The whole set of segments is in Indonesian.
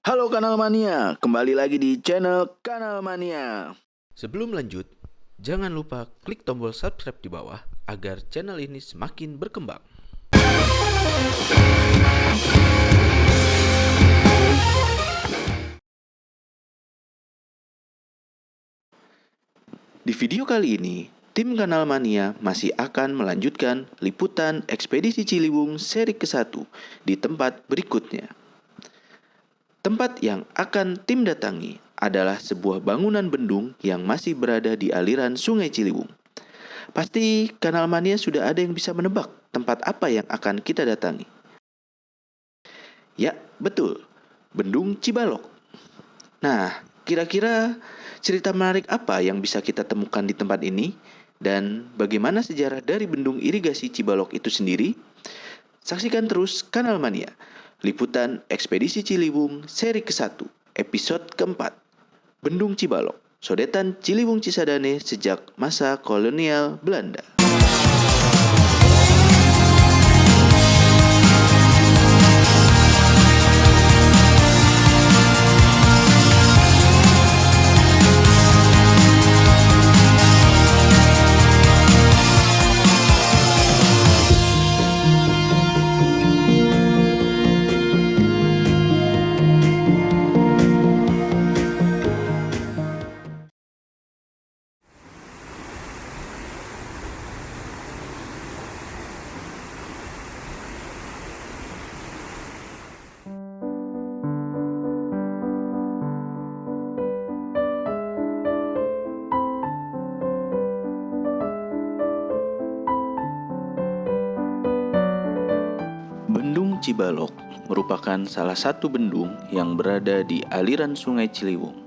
Halo Kanal Mania, kembali lagi di channel Kanal Mania. Sebelum lanjut, jangan lupa klik tombol subscribe di bawah agar channel ini semakin berkembang. Di video kali ini, tim Kanal Mania masih akan melanjutkan liputan Ekspedisi Ciliwung seri ke-1 di tempat berikutnya. Tempat yang akan tim datangi adalah sebuah bangunan bendung yang masih berada di aliran Sungai Ciliwung. Pasti Kanal Mania sudah ada yang bisa menebak tempat apa yang akan kita datangi. Ya, betul. Bendung Cibalok. Nah, kira-kira cerita menarik apa yang bisa kita temukan di tempat ini? Dan bagaimana sejarah dari bendung irigasi Cibalok itu sendiri? Saksikan terus Kanal Mania, liputan Ekspedisi Ciliwung seri ke-1, episode keempat, Bendung Cibalok, sodetan Ciliwung Cisadane sejak masa kolonial Belanda. Bendung Cibalok merupakan salah satu bendung yang berada di aliran Sungai Ciliwung.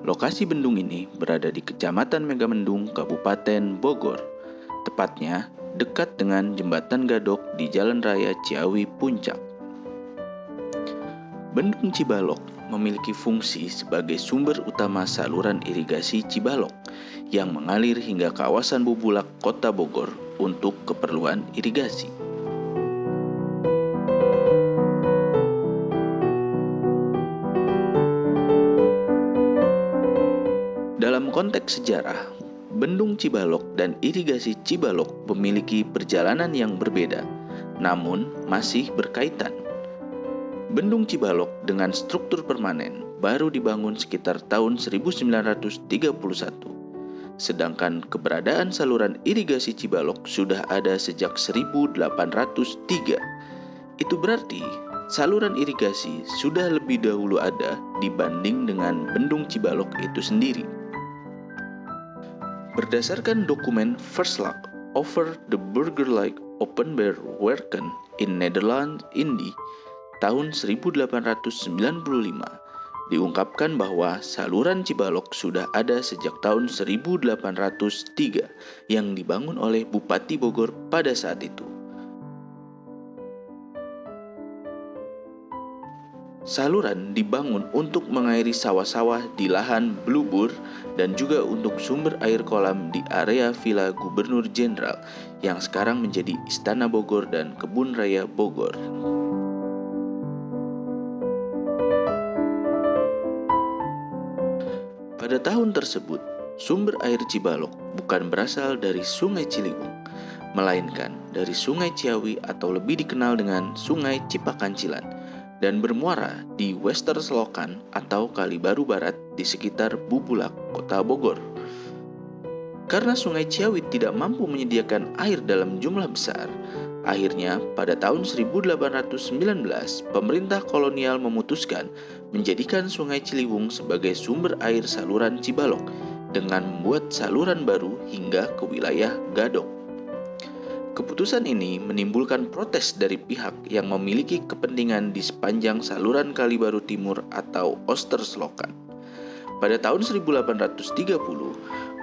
Lokasi bendung ini berada di Kecamatan Megamendung, Kabupaten Bogor. Tepatnya dekat dengan Jembatan Gadok di Jalan Raya Ciawi Puncak. Bendung Cibalok memiliki fungsi sebagai sumber utama saluran irigasi Cibalok yang mengalir hingga kawasan Bubulak, Kota Bogor untuk keperluan irigasi. Dalam konteks sejarah, Bendung Cibalok dan irigasi Cibalok memiliki perjalanan yang berbeda, namun masih berkaitan. Bendung Cibalok dengan struktur permanen baru dibangun sekitar tahun 1931, sedangkan keberadaan saluran irigasi Cibalok sudah ada sejak 1803. Itu berarti saluran irigasi sudah lebih dahulu ada dibanding dengan Bendung Cibalok itu sendiri. Berdasarkan dokumen Verslag over the Burgerlijk Openbaar Werken in Nederland Indie tahun 1895, diungkapkan bahwa saluran Cibalok sudah ada sejak tahun 1803 yang dibangun oleh Bupati Bogor pada saat itu. Saluran dibangun untuk mengairi sawah-sawah di lahan Blubur dan juga untuk sumber air kolam di area Villa Gubernur Jenderal yang sekarang menjadi Istana Bogor dan Kebun Raya Bogor. Pada tahun tersebut, sumber air Cibalok bukan berasal dari Sungai Ciliwung, melainkan dari Sungai Ciawi atau lebih dikenal dengan Sungai Cipakancilan, dan bermuara di Westerselokan atau Kali Baru Barat di sekitar Bubulak, Kota Bogor. Karena Sungai Ciawi tidak mampu menyediakan air dalam jumlah besar, akhirnya pada tahun 1819 pemerintah kolonial memutuskan menjadikan Sungai Ciliwung sebagai sumber air saluran Cibalok dengan membuat saluran baru hingga ke wilayah Gadok. Keputusan ini menimbulkan protes dari pihak yang memiliki kepentingan di sepanjang saluran Kali Baru Timur atau Oosterselokan. Pada tahun 1830,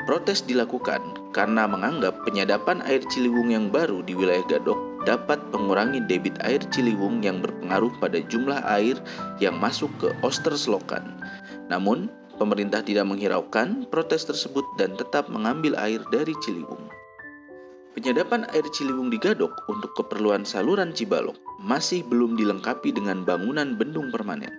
protes dilakukan karena menganggap penyadapan air Ciliwung yang baru di wilayah Gadok dapat mengurangi debit air Ciliwung yang berpengaruh pada jumlah air yang masuk ke Oosterselokan. Namun, pemerintah tidak menghiraukan protes tersebut dan tetap mengambil air dari Ciliwung. Penyadapan air Ciliwung di Gadok untuk keperluan saluran Cibalok masih belum dilengkapi dengan bangunan bendung permanen.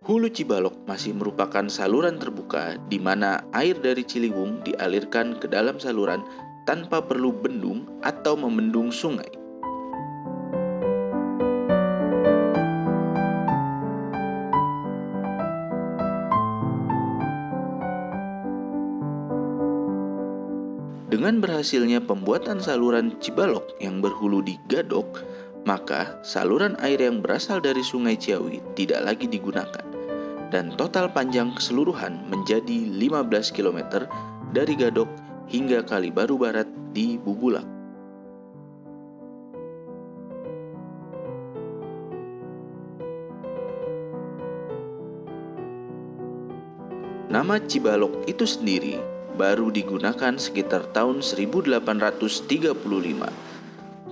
Hulu Cibalok masih merupakan saluran terbuka di mana air dari Ciliwung dialirkan ke dalam saluran tanpa perlu bendung atau membendung sungai. Dengan berhasilnya pembuatan saluran Cibalok yang berhulu di Gadok, maka saluran air yang berasal dari Sungai Ciawi tidak lagi digunakan, dan total panjang keseluruhan menjadi 15 km dari Gadok hingga Kalibaru Barat di Bubulak. Nama Cibalok itu sendiri baru digunakan sekitar tahun 1835.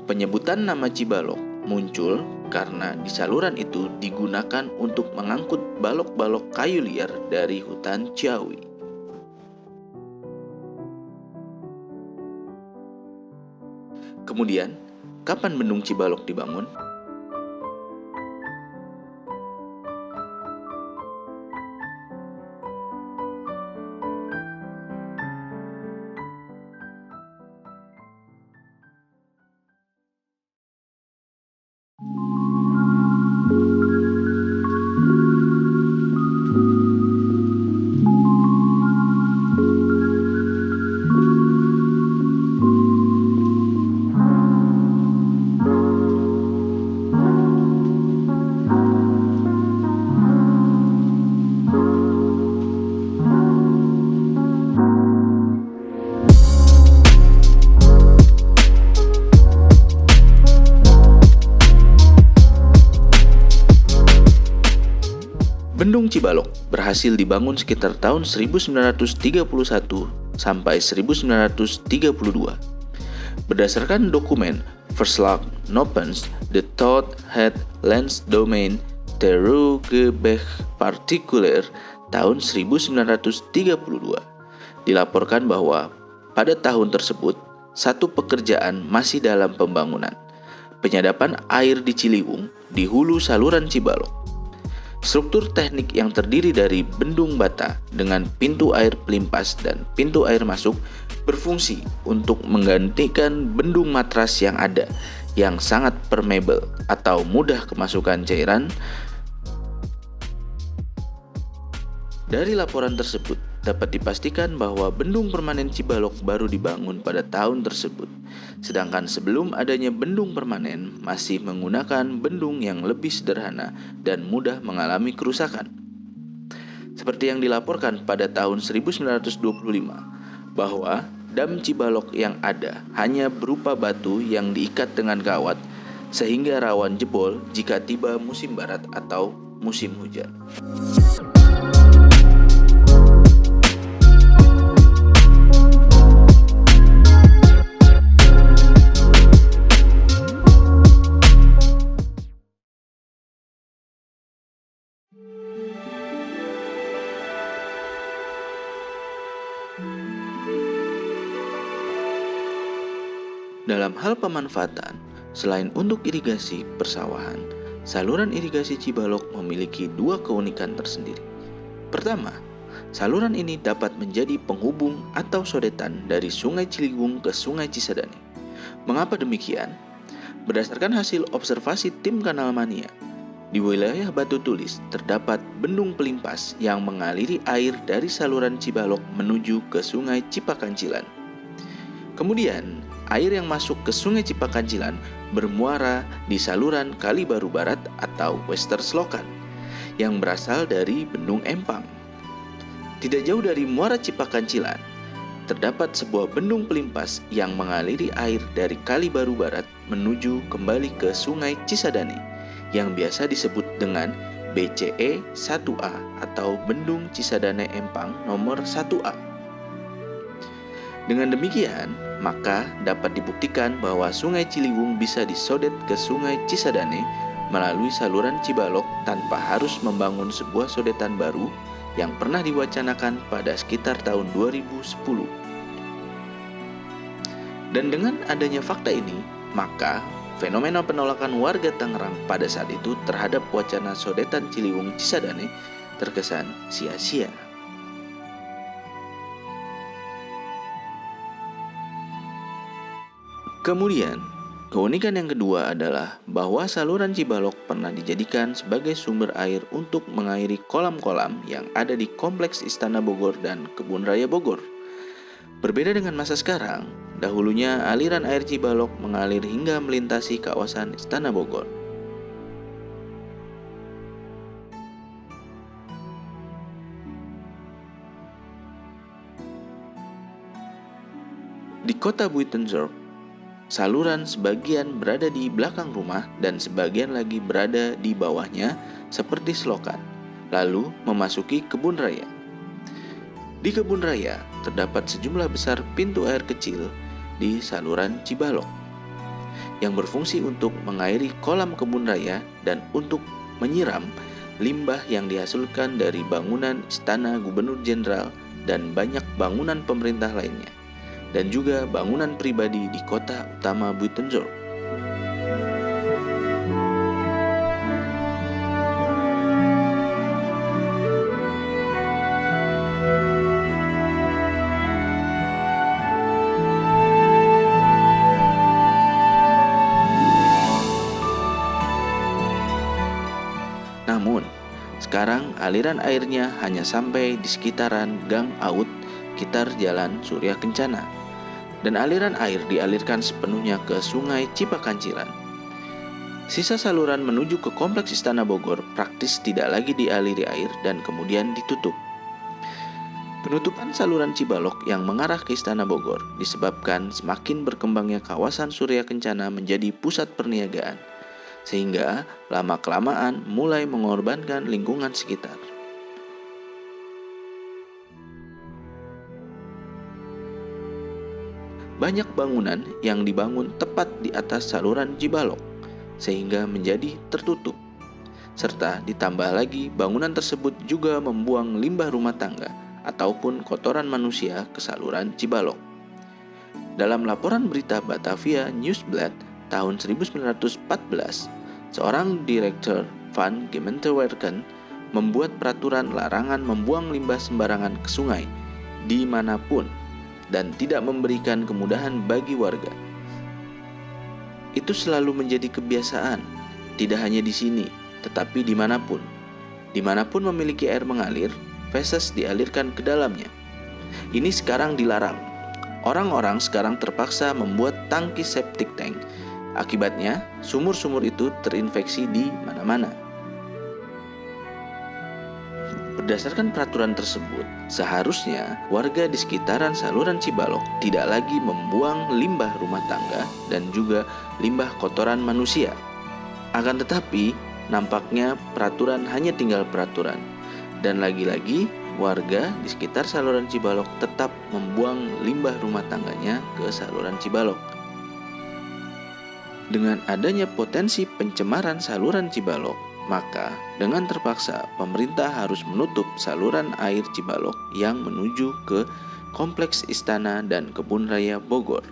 Penyebutan nama Cibalok muncul karena di saluran itu digunakan untuk mengangkut balok-balok kayu liar dari hutan Ciawi. Kemudian, kapan Bendung Cibalok dibangun? Bendung Cibalok berhasil dibangun sekitar tahun 1931 sampai 1932. Berdasarkan dokumen Verslag Nopens de Tot het Landsdomein Teruggeberg Partikuler tahun 1932, dilaporkan bahwa pada tahun tersebut satu pekerjaan masih dalam pembangunan, penyadapan air di Ciliwung di hulu saluran Cibalok. Struktur teknik yang terdiri dari bendung bata dengan pintu air pelimpas dan pintu air masuk berfungsi untuk menggantikan bendung matras yang ada, yang sangat permeable atau mudah kemasukan cairan. Dari laporan tersebut dapat dipastikan bahwa bendung permanen Cibalok baru dibangun pada tahun tersebut, sedangkan sebelum adanya bendung permanen masih menggunakan bendung yang lebih sederhana dan mudah mengalami kerusakan. Seperti yang dilaporkan pada tahun 1925, bahwa dam Cibalok yang ada hanya berupa batu yang diikat dengan kawat sehingga rawan jebol jika tiba musim barat atau musim hujan. Dalam hal pemanfaatan, selain untuk irigasi persawahan, saluran irigasi Cibalok memiliki dua keunikan tersendiri. Pertama, saluran ini dapat menjadi penghubung atau sodetan dari Sungai Ciliwung ke Sungai Cisadane. Mengapa demikian? Berdasarkan hasil observasi tim Kanal Mania, di wilayah Batu Tulis terdapat bendung pelimpas yang mengaliri air dari saluran Cibalok menuju ke Sungai Cipakancilan. Kemudian, air yang masuk ke Sungai Cipakancilan bermuara di saluran Kalibaru Barat atau Wester Selokan yang berasal dari Bendung Empang. Tidak jauh dari muara Cipakancilan, terdapat sebuah bendung pelimpas yang mengaliri air dari Kalibaru Barat menuju kembali ke Sungai Cisadane yang biasa disebut dengan BCE 1A atau Bendung Cisadane Empang nomor 1A. Dengan demikian, maka dapat dibuktikan bahwa Sungai Ciliwung bisa disodet ke Sungai Cisadane melalui saluran Cibalok tanpa harus membangun sebuah sodetan baru yang pernah diwacanakan pada sekitar tahun 2010. Dan dengan adanya fakta ini, maka fenomena penolakan warga Tangerang pada saat itu terhadap wacana sodetan Ciliwung Cisadane terkesan sia-sia. Kemudian, keunikan yang kedua adalah bahwa saluran Cibalok pernah dijadikan sebagai sumber air untuk mengairi kolam-kolam yang ada di Kompleks Istana Bogor dan Kebun Raya Bogor. Berbeda dengan masa sekarang, dahulunya aliran air Cibalok mengalir hingga melintasi kawasan Istana Bogor. Di kota Buitenzorg, saluran sebagian berada di belakang rumah dan sebagian lagi berada di bawahnya seperti selokan, lalu memasuki kebun raya. Di kebun raya terdapat sejumlah besar pintu air kecil di saluran Cibalok yang berfungsi untuk mengairi kolam kebun raya dan untuk menyiram limbah yang dihasilkan dari bangunan Istana Gubernur Jenderal dan banyak bangunan pemerintah lainnya, dan juga bangunan pribadi di kota utama Buitenzorg. Namun, sekarang aliran airnya hanya sampai di sekitaran Gang Aut, sekitar Jalan Surya Kencana, dan aliran air dialirkan sepenuhnya ke Sungai Cipakancilan. Sisa saluran menuju ke Kompleks Istana Bogor praktis tidak lagi dialiri air dan kemudian ditutup. Penutupan saluran Cibalok yang mengarah ke Istana Bogor disebabkan semakin berkembangnya kawasan Surya Kencana menjadi pusat perniagaan, sehingga lama-kelamaan mulai mengorbankan lingkungan sekitar. Banyak bangunan yang dibangun tepat di atas saluran Cibalok, sehingga menjadi tertutup. Serta ditambah lagi bangunan tersebut juga membuang limbah rumah tangga ataupun kotoran manusia ke saluran Cibalok. Dalam laporan berita Batavia Nieuwsblad tahun 1914, seorang direktur Van Gemeentewerken membuat peraturan larangan membuang limbah sembarangan ke sungai dimanapun dan tidak memberikan kemudahan bagi warga. Itu selalu menjadi kebiasaan, tidak hanya di sini, tetapi dimanapun. Dimanapun memiliki air mengalir, feses dialirkan ke dalamnya. Ini sekarang dilarang. Orang-orang sekarang terpaksa membuat tangki septic tank. Akibatnya, sumur-sumur itu terinfeksi di mana-mana. Berdasarkan peraturan tersebut, seharusnya warga di sekitaran saluran Cibalok tidak lagi membuang limbah rumah tangga dan juga limbah kotoran manusia. Akan tetapi, nampaknya peraturan hanya tinggal peraturan. Dan lagi-lagi, warga di sekitar saluran Cibalok tetap membuang limbah rumah tangganya ke saluran Cibalok. Dengan adanya potensi pencemaran saluran Cibalok, maka dengan terpaksa pemerintah harus menutup saluran air Cibalok yang menuju ke Kompleks Istana dan Kebun Raya Bogor.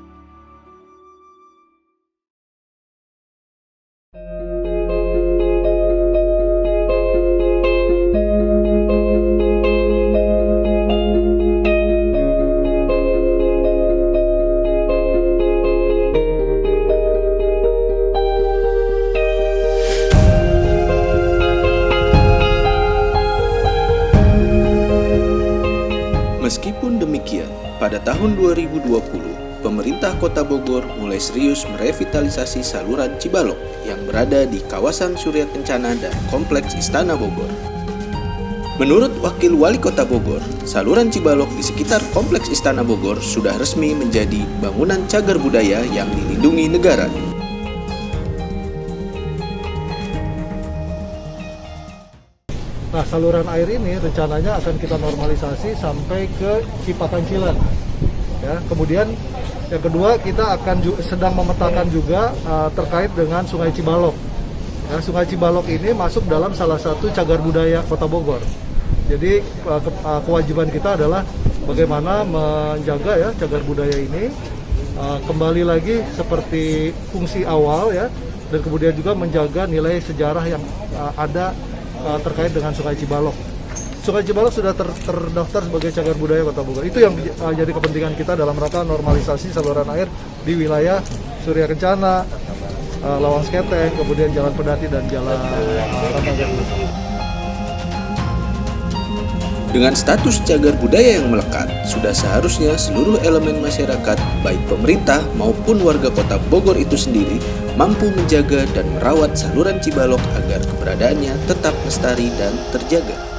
Meskipun demikian, pada tahun 2020, pemerintah Kota Bogor mulai serius merevitalisasi saluran Cibalok yang berada di kawasan Surya Kencana dan Kompleks Istana Bogor. Menurut Wakil Wali Kota Bogor, saluran Cibalok di sekitar Kompleks Istana Bogor sudah resmi menjadi bangunan cagar budaya yang dilindungi negara. Nah, saluran air ini rencananya akan kita normalisasi sampai ke Cipakancilan. Ya, kemudian yang kedua kita akan sedang memetakan juga terkait dengan Sungai Cibalok. Ya, Sungai Cibalok ini masuk dalam salah satu cagar budaya Kota Bogor. Jadi kewajiban kita adalah bagaimana menjaga ya cagar budaya ini kembali lagi seperti fungsi awal ya, dan kemudian juga menjaga nilai sejarah yang ada terkait dengan Sungai Cibalok. Sungai Cibalok sudah terdaftar sebagai cagar budaya Kota Bogor. Itu yang jadi kepentingan kita dalam rangka normalisasi saluran air di wilayah Surya Kencana, Lawang Seketeng, kemudian Jalan Pedati dan Jalan Ramadan. Dengan status cagar budaya yang melekat, sudah seharusnya seluruh elemen masyarakat, baik pemerintah maupun warga Kota Bogor itu sendiri, mampu menjaga dan merawat saluran Cibalok agar keberadaannya tetap lestari dan terjaga.